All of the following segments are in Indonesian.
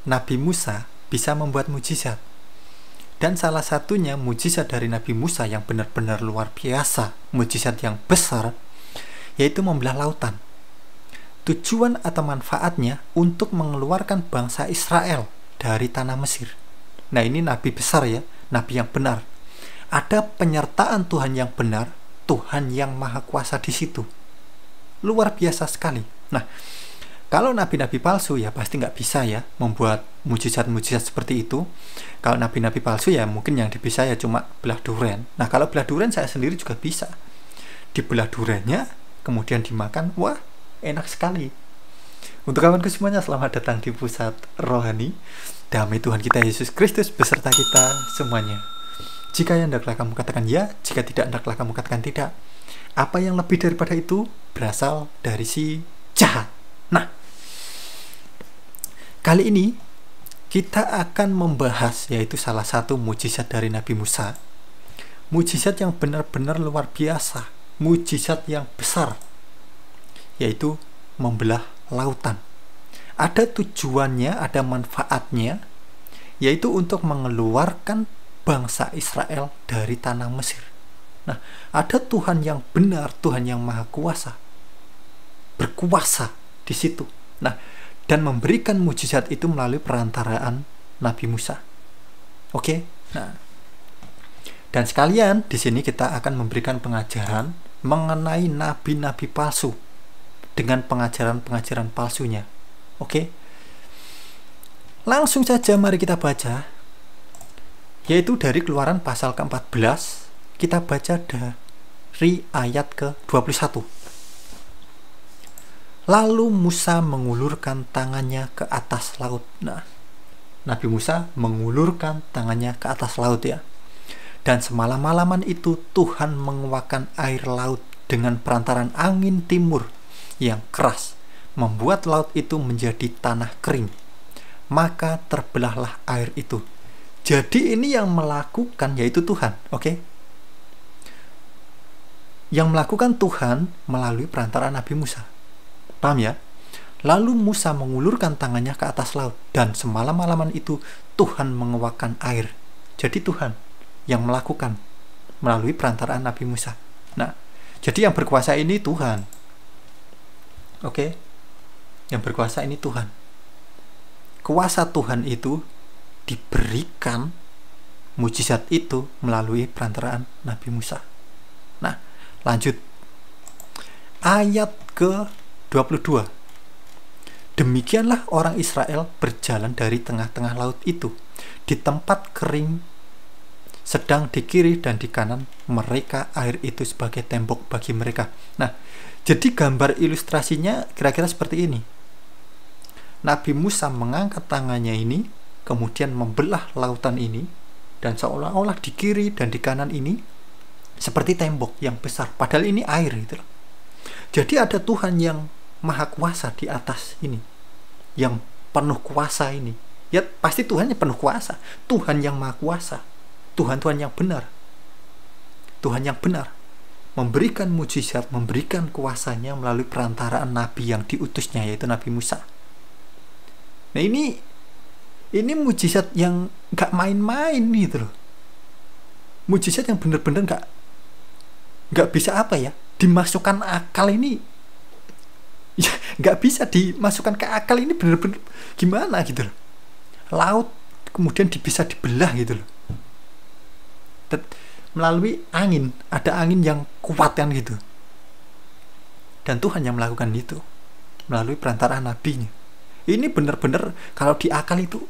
Nabi Musa bisa membuat mujizat. Dan salah satunya mujizat dari Nabi Musa yang benar-benar luar biasa, mujizat yang besar, yaitu membelah lautan. Tujuan atau manfaatnya untuk mengeluarkan bangsa Israel dari tanah Mesir. Nah, ini nabi besar ya, nabi yang benar. Ada penyertaan Tuhan yang benar, Tuhan yang maha kuasa di situ. Luar biasa sekali. Nah, kalau nabi-nabi palsu ya pasti nggak bisa ya membuat mujizat-mujizat seperti itu. Kalau nabi-nabi palsu ya mungkin yang bisa ya cuma belah duren. Nah, kalau belah duren saya sendiri juga bisa. Dibelah durennya, kemudian dimakan, wah enak sekali. Untuk kawanku semuanya, selamat datang di Pusat Rohani. Damai Tuhan kita Yesus Kristus beserta kita semuanya. Jika yang hendaklah kamu katakan ya, jika tidak hendaklah kamu katakan tidak. Apa yang lebih daripada itu berasal dari si jahat. Nah, kali ini kita akan membahas yaitu salah satu mujizat dari Nabi Musa. Mujizat yang benar-benar luar biasa, mujizat yang besar, yaitu membelah lautan. Ada tujuannya, ada manfaatnya, yaitu untuk mengeluarkan bangsa Israel dari tanah Mesir. Nah, ada Tuhan yang benar, Tuhan yang maha kuasa, berkuasa di situ. Nah, dan memberikan mujizat itu melalui perantaraan Nabi Musa. Oke? Nah, dan sekalian di sini kita akan memberikan pengajaran mengenai nabi-nabi palsu dengan pengajaran-pengajaran palsunya. Oke? Langsung saja mari kita baca, yaitu dari Keluaran pasal ke-14. Kita baca dari ayat ke-21. Lalu Musa mengulurkan tangannya ke atas laut. Nah, Nabi Musa mengulurkan tangannya ke atas laut ya. Dan semalam-malaman itu Tuhan menguakkan air laut dengan perantaran angin timur yang keras, membuat laut itu menjadi tanah kering. Maka terbelahlah air itu. Jadi ini yang melakukan yaitu Tuhan, oke? Yang melakukan Tuhan melalui perantaraan Nabi Musa. Paham ya? Lalu Musa mengulurkan tangannya ke atas laut, dan semalam-malaman itu Tuhan menguakkan air. Jadi Tuhan yang melakukan melalui perantaraan Nabi Musa. Nah, jadi yang berkuasa ini Tuhan. Oke? Yang berkuasa ini Tuhan. Kuasa Tuhan itu diberikan mujizat itu melalui perantaraan Nabi Musa. Nah, lanjut. Ayat ke-22. Demikianlah orang Israel berjalan dari tengah-tengah laut itu, di tempat kering, sedang di kiri dan di kanan mereka air itu sebagai tembok bagi mereka. Nah, jadi gambar ilustrasinya kira-kira seperti ini. Nabi Musa mengangkat tangannya ini, kemudian membelah lautan ini, dan seolah-olah di kiri dan di kanan ini seperti tembok yang besar, padahal ini air gitu loh. Jadi ada Tuhan yang maha kuasa di atas ini, yang penuh kuasa ini. Ya pasti Tuhannya penuh kuasa, Tuhan yang maha kuasa, Tuhan yang benar, Tuhan yang benar, memberikan mujizat, memberikan kuasanya melalui perantaraan nabi yang diutusnya, yaitu Nabi Musa. Nah, ini mujizat yang gak main-main gitu loh. Mujizat yang benar-benar gak bisa apa ya, dimasukkan akal ini. Ya, gak bisa dimasukkan ke akal ini, benar-benar gimana gitu loh. Laut kemudian bisa dibelah gitu loh. Melalui angin, ada angin yang kuat kan gitu. Dan Tuhan yang melakukan itu melalui perantaraan nabinya. Ini benar-benar kalau di akal itu,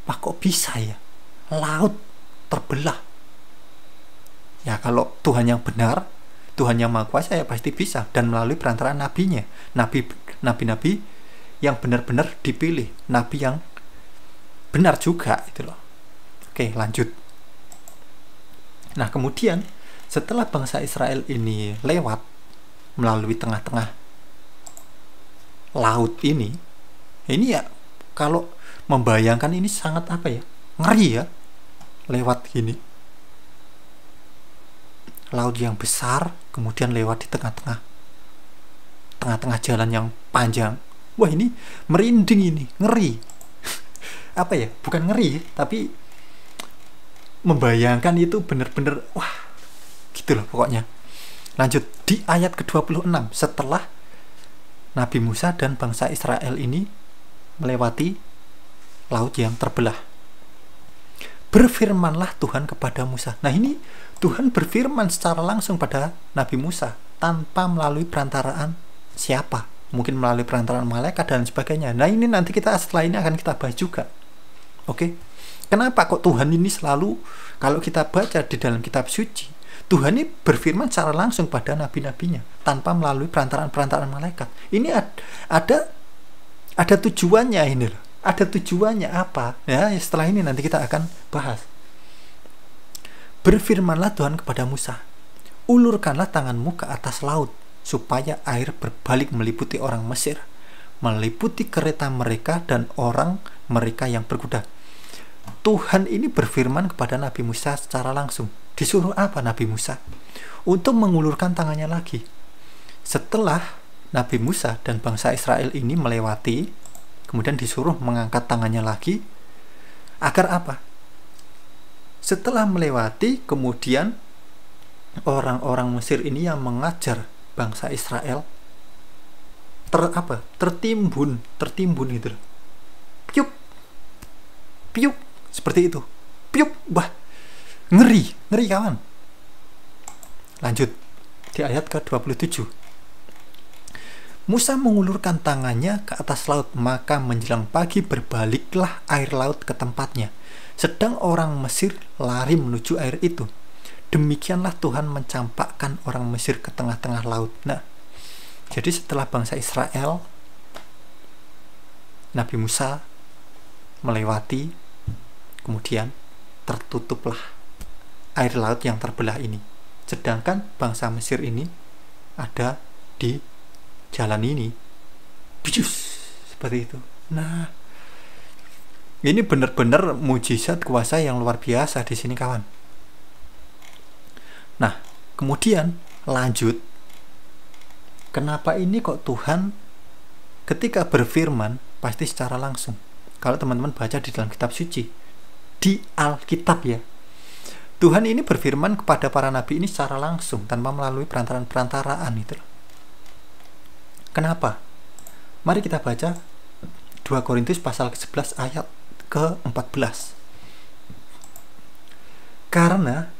wah kok bisa ya laut terbelah. Ya kalau Tuhan yang benar, Tuhan yang maha kuasa ya pasti bisa, dan melalui perantaraan nabinya, nabi-nabi yang benar-benar dipilih, nabi yang benar juga itu loh. Oke, lanjut. Nah, kemudian setelah bangsa Israel ini lewat melalui tengah-tengah laut ini ya kalau membayangkan ini sangat apa ya, ngeri ya, lewat gini laut yang besar, kemudian lewat di tengah-tengah jalan yang panjang. Wah, ini merinding, ini ngeri. apa ya, bukan ngeri, tapi membayangkan itu bener-bener wah gitu loh pokoknya. Lanjut di ayat ke-26, setelah Nabi Musa dan bangsa Israel ini melewati laut yang terbelah, berfirmanlah Tuhan kepada Musa. Nah ini Tuhan berfirman secara langsung pada Nabi Musa tanpa melalui perantaraan siapa, mungkin melalui perantaraan malaikat dan sebagainya. Nah ini nanti kita setelah ini akan kita bahas juga. Oke, kenapa kok Tuhan ini selalu, kalau kita baca di dalam kitab suci, Tuhan ini berfirman secara langsung pada nabi-nabinya tanpa melalui perantaraan malaikat. Ini ada tujuannya ini loh. Ada tujuannya apa? Ya, setelah ini nanti kita akan bahas. Berfirmanlah Tuhan kepada Musa, ulurkanlah tanganmu ke atas laut, supaya air berbalik meliputi orang Mesir, meliputi kereta mereka dan orang mereka yang berkuda. Tuhan ini berfirman kepada Nabi Musa secara langsung. Disuruh apa Nabi Musa? Untuk mengulurkan tangannya lagi. Setelah Nabi Musa dan bangsa Israel ini melewati, kemudian disuruh mengangkat tangannya lagi. Agar apa? Setelah melewati, kemudian orang-orang Mesir ini yang mengajar bangsa Israel tertimbun gitu loh. Piuk seperti itu. Piuk, wah, ngeri kawan. Lanjut di ayat ke-27. Musa mengulurkan tangannya ke atas laut, maka menjelang pagi berbaliklah air laut ke tempatnya, sedang orang Mesir lari menuju air itu. Demikianlah Tuhan mencampakkan orang Mesir ke tengah-tengah laut. Nah, jadi setelah bangsa Israel, Nabi Musa melewati, kemudian tertutuplah air laut yang terbelah ini. Sedangkan bangsa Mesir ini ada di jalan ini. Bujus, seperti itu. Nah, ini benar-benar mujizat kuasa yang luar biasa di sini kawan. Nah, kemudian lanjut. Kenapa ini kok Tuhan ketika berfirman pasti secara langsung? Kalau teman-teman baca di dalam kitab suci, di Alkitab ya, Tuhan ini berfirman kepada para nabi ini secara langsung tanpa melalui perantaraan itu. Kenapa? Mari kita baca 2 Korintus pasal ke-11 ayat ke-14. Karena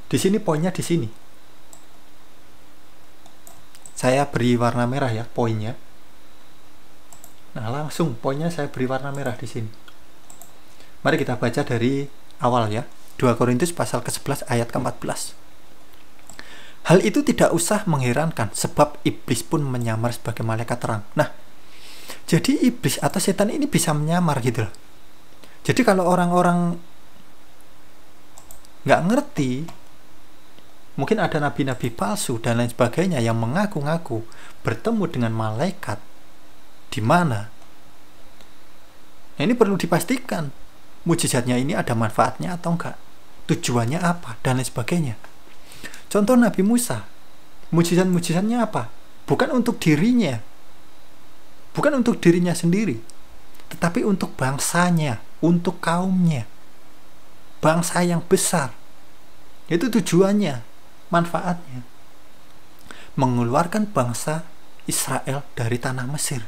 di sini poinnya di sini. Saya beri warna merah ya poinnya. Nah, langsung poinnya saya beri warna merah di sini. Mari kita baca dari awal ya. 2 Korintus pasal ke-11 ayat ke-14. Hal itu tidak usah mengherankan, sebab iblis pun menyamar sebagai malaikat terang. Nah, jadi iblis atau setan ini bisa menyamar gitu loh. Jadi kalau orang-orang nggak ngerti, mungkin ada nabi-nabi palsu dan lain sebagainya yang mengaku-ngaku bertemu dengan malaikat di mana. Nah, ini perlu dipastikan mujizatnya ini ada manfaatnya atau enggak, tujuannya apa dan lain sebagainya. Contoh Nabi Musa, mujizat-mujizatnya apa? Bukan untuk dirinya, bukan untuk dirinya sendiri, tetapi untuk bangsanya, untuk kaumnya, bangsa yang besar. Itu tujuannya, manfaatnya, mengeluarkan bangsa Israel dari tanah Mesir.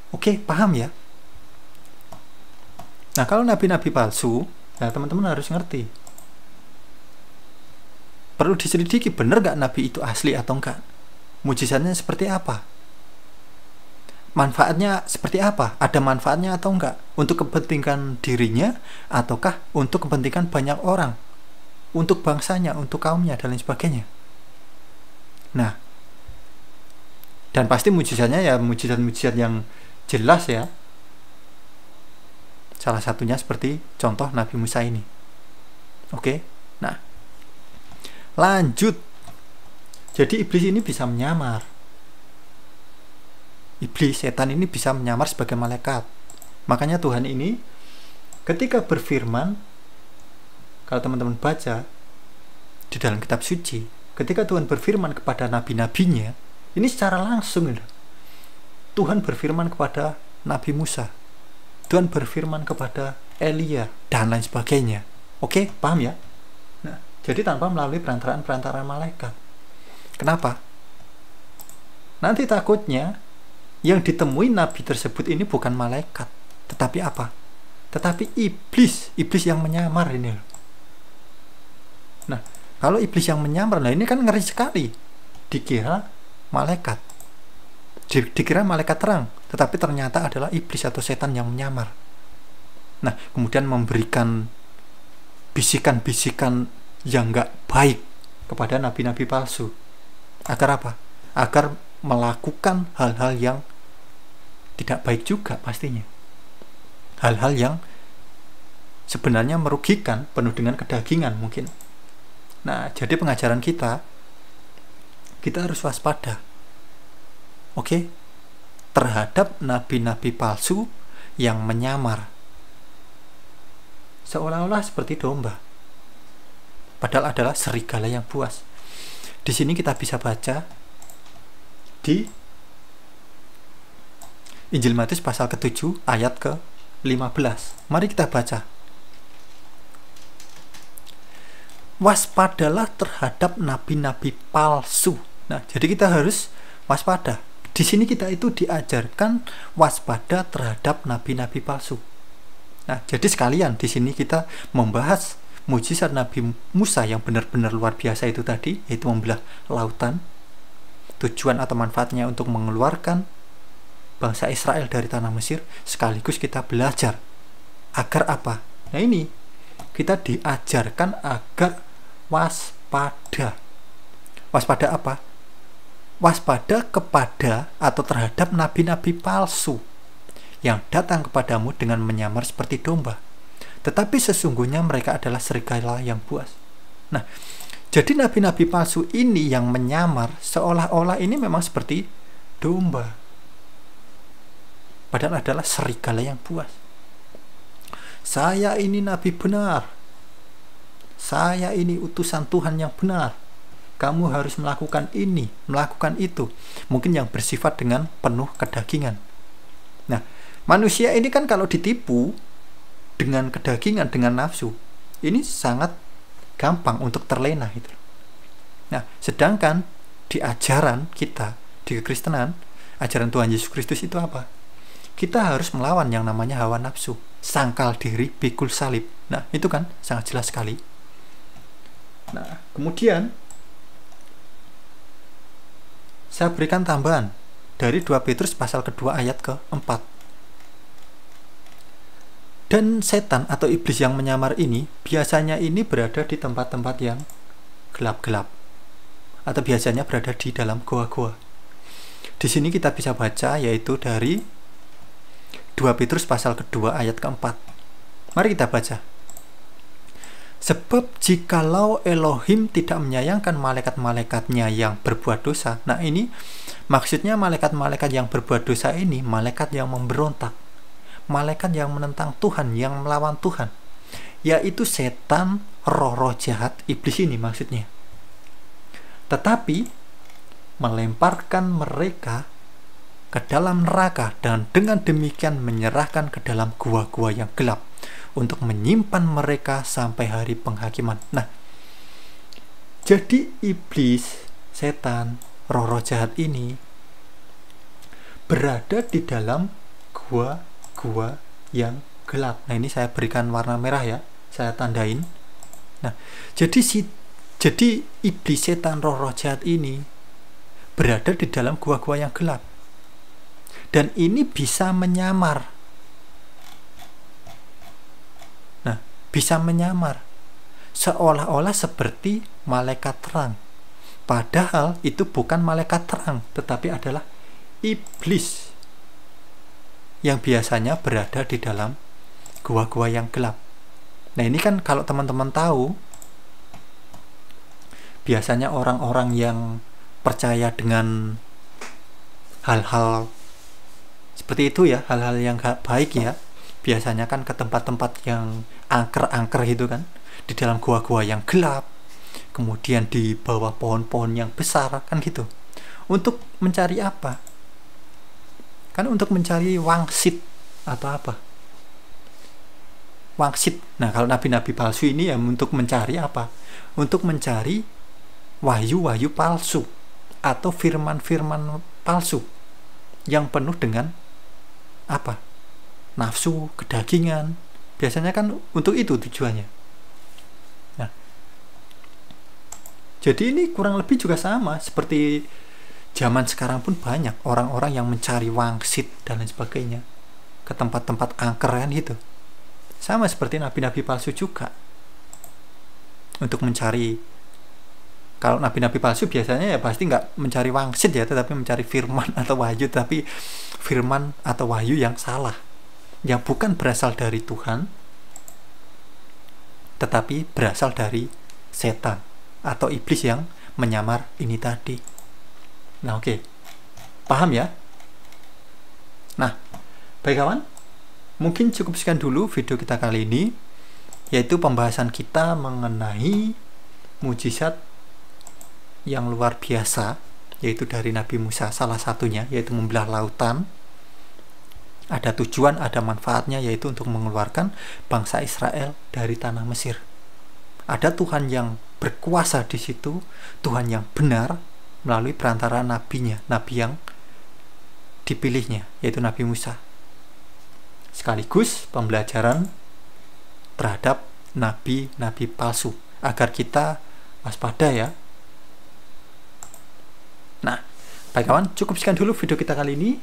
Oke, paham ya? Nah, kalau nabi-nabi palsu, nah teman-teman harus ngerti. Perlu diselidiki, benar gak nabi itu asli atau enggak? Mujizatnya seperti apa? Manfaatnya seperti apa? Ada manfaatnya atau enggak? Untuk kepentingan dirinya, ataukah untuk kepentingan banyak orang? Untuk bangsanya, untuk kaumnya, dan lain sebagainya. Nah, dan pasti mujizatnya ya mujizat-mujizat yang jelas ya. Salah satunya seperti contoh Nabi Musa ini. Oke, nah lanjut. Jadi iblis ini bisa menyamar. Iblis, setan ini bisa menyamar sebagai malaikat. Makanya Tuhan ini ketika berfirman, kalau teman-teman baca di dalam kitab suci, ketika Tuhan berfirman kepada nabi-nabinya, ini secara langsung Tuhan berfirman kepada Nabi Musa. Tuhan berfirman kepada Elia dan lain sebagainya. Oke, paham ya? Nah, jadi tanpa melalui perantaraan malaikat. Kenapa? Nanti takutnya yang ditemui nabi tersebut ini bukan malaikat, tetapi apa? Tetapi iblis yang menyamar ini. Nah, kalau iblis yang menyamar, nah ini kan ngeri sekali. Dikira malaikat, dikira malaikat terang, tetapi ternyata adalah iblis atau setan yang menyamar. Nah, kemudian memberikan bisikan-bisikan yang gak baik kepada nabi-nabi palsu. Agar apa? Agar melakukan hal-hal yang tidak baik juga pastinya. Hal-hal yang sebenarnya merugikan, penuh dengan kedagingan mungkin. Nah, jadi pengajaran kita harus waspada. Oke? Terhadap nabi-nabi palsu yang menyamar. Seolah-olah seperti domba. Padahal adalah serigala yang buas. Di sini kita bisa baca di Injil Matius pasal ke-7 ayat ke-15. Mari kita baca. Waspadalah terhadap nabi-nabi palsu. Nah, jadi kita harus waspada. Di sini kita itu diajarkan waspada terhadap nabi-nabi palsu. Nah, jadi sekalian di sini kita membahas mujizat Nabi Musa yang benar-benar luar biasa itu tadi, yaitu membelah lautan. Tujuan atau manfaatnya untuk mengeluarkan bangsa Israel dari tanah Mesir, sekaligus kita belajar agar apa? Nah, ini kita diajarkan agar waspada. Waspada apa? Waspada kepada atau terhadap nabi-nabi palsu yang datang kepadamu dengan menyamar seperti domba, tetapi sesungguhnya mereka adalah serigala yang buas. Nah, jadi nabi-nabi palsu ini yang menyamar seolah-olah ini memang seperti domba, padahal adalah serigala yang buas. Saya ini nabi benar, saya ini utusan Tuhan yang benar, kamu harus melakukan ini, melakukan itu, mungkin yang bersifat dengan penuh kedagingan. Nah, manusia ini kan kalau ditipu dengan kedagingan, dengan nafsu, ini sangat gampang untuk terlena gitu. Nah, sedangkan di ajaran kita, di kekristenan, ajaran Tuhan Yesus Kristus itu apa? Kita harus melawan yang namanya hawa nafsu, sangkal diri, pikul salib. Nah, itu kan sangat jelas sekali. Nah, kemudian saya berikan tambahan dari 2 Petrus pasal kedua ayat ke-4. Dan setan atau iblis yang menyamar ini biasanya ini berada di tempat-tempat yang gelap-gelap, atau biasanya berada di dalam goa-goa. Di sini kita bisa baca yaitu dari 2 Petrus pasal kedua ayat ke-4. Mari kita baca. Sebab jikalau Elohim tidak menyayangkan malaikat-malaikatnya yang berbuat dosa. Nah, ini maksudnya malaikat-malaikat yang berbuat dosa ini malaikat yang memberontak, malaikat yang menentang Tuhan, yang melawan Tuhan, yaitu setan, roh-roh jahat, iblis ini maksudnya. Tetapi melemparkan mereka ke dalam neraka dan dengan demikian menyerahkan ke dalam gua-gua yang gelap untuk menyimpan mereka sampai hari penghakiman. Nah, jadi iblis, setan, roh-roh jahat ini berada di dalam gua yang gelap. Nah, ini saya berikan warna merah ya, saya tandain. Nah, jadi iblis, setan, roh-roh jahat ini berada di dalam gua-gua yang gelap. Dan ini bisa menyamar. Nah, bisa menyamar seolah-olah seperti malaikat terang. Padahal itu bukan malaikat terang, tetapi adalah iblis yang biasanya berada di dalam gua-gua yang gelap. Nah, ini kan kalau teman-teman tahu, biasanya orang-orang yang percaya dengan hal-hal seperti itu ya, hal-hal yang gak baik ya, biasanya kan ke tempat-tempat yang angker-angker gitu kan, di dalam gua-gua yang gelap, kemudian di bawah pohon-pohon yang besar kan gitu. Untuk mencari apa? Kan untuk mencari wangsit atau apa? wangsit. Nah, kalau nabi-nabi palsu ini ya untuk mencari apa? Untuk mencari wahyu-wahyu palsu atau firman-firman palsu yang penuh dengan apa? Nafsu, kedagingan. Biasanya kan untuk itu tujuannya. Nah, jadi ini kurang lebih juga sama seperti zaman sekarang pun banyak orang-orang yang mencari wangsit dan lain sebagainya ke tempat-tempat angker kan gitu. Sama seperti nabi-nabi palsu juga. Untuk mencari, kalau nabi-nabi palsu biasanya ya pasti nggak mencari wangsit ya, tetapi mencari firman atau wahyu, tapi firman atau wahyu yang salah, yang bukan berasal dari Tuhan, tetapi berasal dari setan atau iblis yang menyamar ini tadi. Nah, oke. Paham ya? Nah, baik kawan, mungkin cukup sekian dulu video kita kali ini, yaitu pembahasan kita mengenai mujizat yang luar biasa, yaitu dari Nabi Musa. Salah satunya yaitu membelah lautan. Ada tujuan, ada manfaatnya, yaitu untuk mengeluarkan bangsa Israel dari tanah Mesir. Ada Tuhan yang berkuasa di situ, Tuhan yang benar melalui perantara nabinya, nabi yang dipilihnya, yaitu Nabi Musa. Sekaligus pembelajaran terhadap nabi-nabi palsu agar kita waspada ya. Nah, baik kawan, cukup sekian dulu video kita kali ini.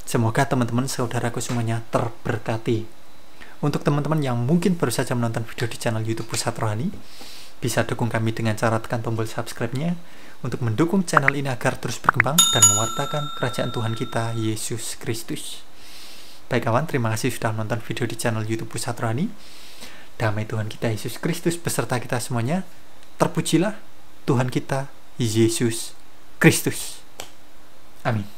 Semoga teman-teman saudaraku semuanya terberkati. Untuk teman-teman yang mungkin baru saja menonton video di channel YouTube Pusat Rohani, bisa dukung kami dengan cara tekan tombol subscribe-nya untuk mendukung channel ini agar terus berkembang dan mewartakan kerajaan Tuhan kita, Yesus Kristus. Baik kawan, terima kasih sudah menonton video di channel YouTube Pusat Rohani. Damai Tuhan kita Yesus Kristus beserta kita semuanya. Terpujilah Tuhan kita Yesus Kristus. Amin.